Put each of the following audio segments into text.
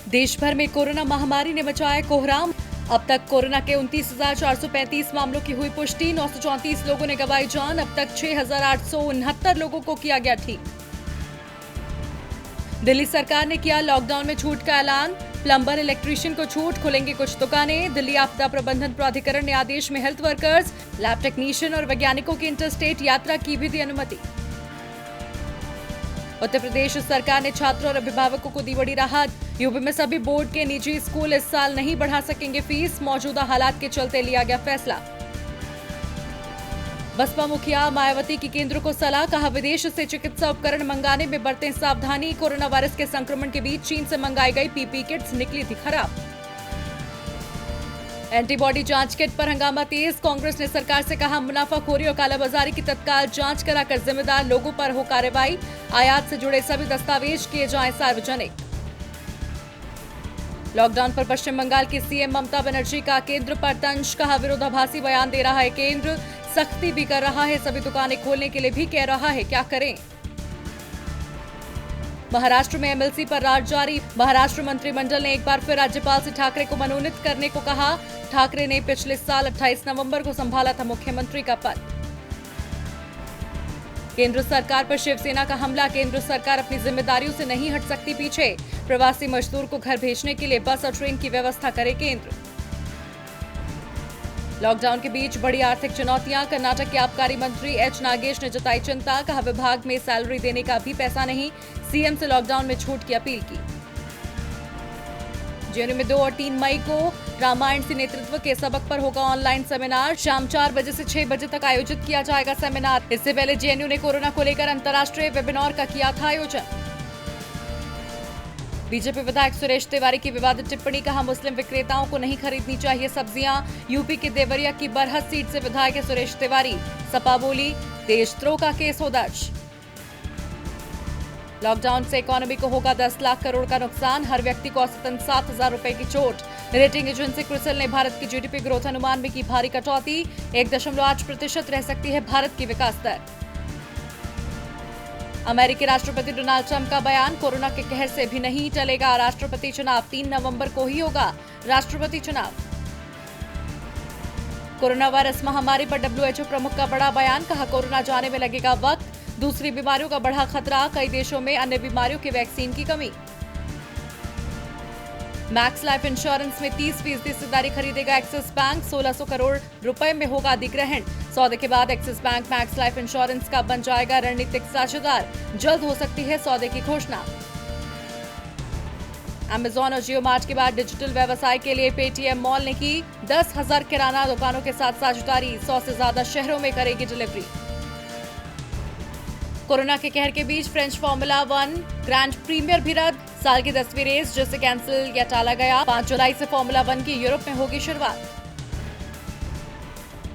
देश भर में कोरोना महामारी ने मचाया कोहराम। अब तक कोरोना के 29,435 मामलों की हुई पुष्टि। 934 लोगों ने गंवाई जान। अब तक 6,869 लोगों को किया गया ठीक। दिल्ली सरकार ने किया लॉकडाउन में छूट का ऐलान। प्लम्बर, इलेक्ट्रीशियन को छूट, खुलेंगी कुछ दुकानें। दिल्ली आपदा प्रबंधन प्राधिकरण ने आदेश में हेल्थ वर्कर्स, लैब टेक्नीशियन और वैज्ञानिकों की इंटरस्टेट यात्रा की भी दी अनुमति। उत्तर प्रदेश सरकार ने छात्रों और अभिभावकों को दी बड़ी राहत। यूपी में सभी बोर्ड के निजी स्कूल इस साल नहीं बढ़ा सकेंगे फीस। मौजूदा हालात के चलते लिया गया फैसला। बसपा मुखिया मायावती की केंद्र को सलाह। कहा, विदेश से चिकित्सा उपकरण मंगाने में बरतें सावधानी। कोरोना वायरस के संक्रमण के बीच चीन से मंगाई गई पीपीई किट्स निकली थी खराब। एंटीबॉडी जांच किट पर हंगामा तेज। कांग्रेस ने सरकार से कहा, मुनाफाखोरी और कालाबाजारी की तत्काल जांच कराकर जिम्मेदार लोगों पर हो कार्रवाई। आयात से जुड़े सभी दस्तावेज किए जाएं सार्वजनिक। लॉकडाउन पर पश्चिम बंगाल की सीएम ममता बनर्जी का केंद्र पर तंज। कहा, विरोधाभासी बयान दे रहा है केंद्र, सख्ती भी कर रहा है, सभी दुकानें खोलने के लिए भी कह रहा है, क्या करें। महाराष्ट्र में एमएलसी पर राज जारी। महाराष्ट्र मंत्रिमंडल ने एक बार फिर राज्यपाल से ठाकरे को मनोनीत करने को कहा। ठाकरे ने पिछले साल 28 नवंबर को संभाला था मुख्यमंत्री का पद। केंद्र सरकार पर शिवसेना का हमला। केंद्र सरकार अपनी जिम्मेदारियों से नहीं हट सकती पीछे। प्रवासी मजदूर को घर भेजने के लिए बस और ट्रेन की व्यवस्था करे केंद्र। लॉकडाउन के बीच बड़ी आर्थिक चुनौतियां। कर्नाटक के आबकारी मंत्री एच नागेश ने जताई चिंता। कहा, विभाग में सैलरी देने का भी पैसा नहीं। सीएम से लॉकडाउन में छूट की अपील की। जेएनयू में 2 और 3 मई को रामायण से नेतृत्व के सबक पर होगा ऑनलाइन सेमिनार। शाम 4 बजे से 6 बजे तक आयोजित किया जाएगा सेमिनार। इससे पहले जेएनयू ने कोरोना को लेकर अंतर्राष्ट्रीय वेबिनार का किया था आयोजन। बीजेपी विधायक सुरेश तिवारी की विवादित टिप्पणी। कहा, मुस्लिम विक्रेताओं को नहीं खरीदनी चाहिए सब्जियां। यूपी के देवरिया की बरहत सीट से विधायक सुरेश तिवारी। सपा बोली, देशद्रोह का केस हो दर्ज। लॉकडाउन से इकोनॉमी को होगा 10 लाख करोड़ का नुकसान। हर व्यक्ति को औसतन 7,000 रुपए की चोट। रेटिंग एजेंसी क्रिसिल ने भारत की जीडीपी ग्रोथ अनुमान में की भारी कटौती। 1.8% रह सकती है भारत की विकास दर। अमेरिकी राष्ट्रपति डोनाल्ड ट्रंप का बयान। कोरोना के कहर से भी नहीं टलेगा राष्ट्रपति चुनाव। 3 नवंबर को ही होगा राष्ट्रपति चुनाव। कोरोना वायरस महामारी पर डब्ल्यूएचओ प्रमुख का बड़ा बयान। कहा, कोरोना जाने में लगेगा वक्त। दूसरी बीमारियों का बढ़ा खतरा। कई देशों में अन्य बीमारियों के वैक्सीन की कमी। मैक्स लाइफ इंश्योरेंस में 30% हिस्सेदारी खरीदेगा एक्सिस बैंक। 1600 करोड़ रुपए में होगा अधिग्रहण। सौदे के बाद axis bank max life insurance का बन जाएगा रणनीतिक साझेदार। जल्द हो सकती है सौदे की घोषणा। अमेजॉन और जियो मार्ट के बाद डिजिटल व्यवसाय के लिए पेटीएम मॉल ने की 10,000 किराना दुकानों के साथ साझेदारी। 100 से ज्यादा शहरों में करेगी डिलीवरी। कोरोना के कहर के बीच फ्रेंच फॉर्मूला 1 ग्रैंड प्रीमियर भी रद्द। साल की 10वीं रेस जिसे कैंसिल या टाला गया। 5 जुलाई से फॉर्मूला 1 की यूरोप में होगी शुरुआत।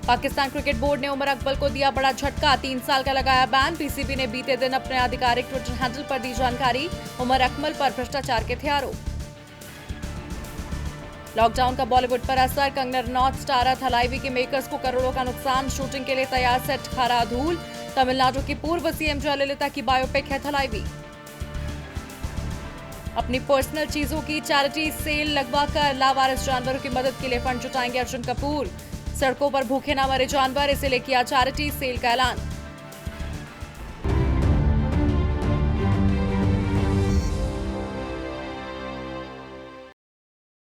पाकिस्तान क्रिकेट बोर्ड ने उमर अकबर को दिया बड़ा झटका। 3 साल का लगाया बैन। पीसीबी ने बीते दिन अपने आधिकारिक ट्विटर हैंडल पर दी जानकारी। उमर अकबर पर भ्रष्टाचार के थे आरोप। लॉकडाउन का बॉलीवुड पर असर। कंगना रनौत, स्टारा थलाइवी के मेकर्स को करोड़ों का नुकसान। शूटिंग के लिए तैयार सेट खारा धूल। तमिलनाडु की पूर्व सीएम जयललिता की बायोपिक है थलाइवी। अपनी पर्सनल चीजों की चैरिटी सेल लगवाकर लावारिस जानवरों की मदद के लिए फंड जुटाएंगे अर्जुन कपूर। सड़कों पर भूखे न मरे जानवर, इसीलिए किया चैरिटी सेल का ऐलान।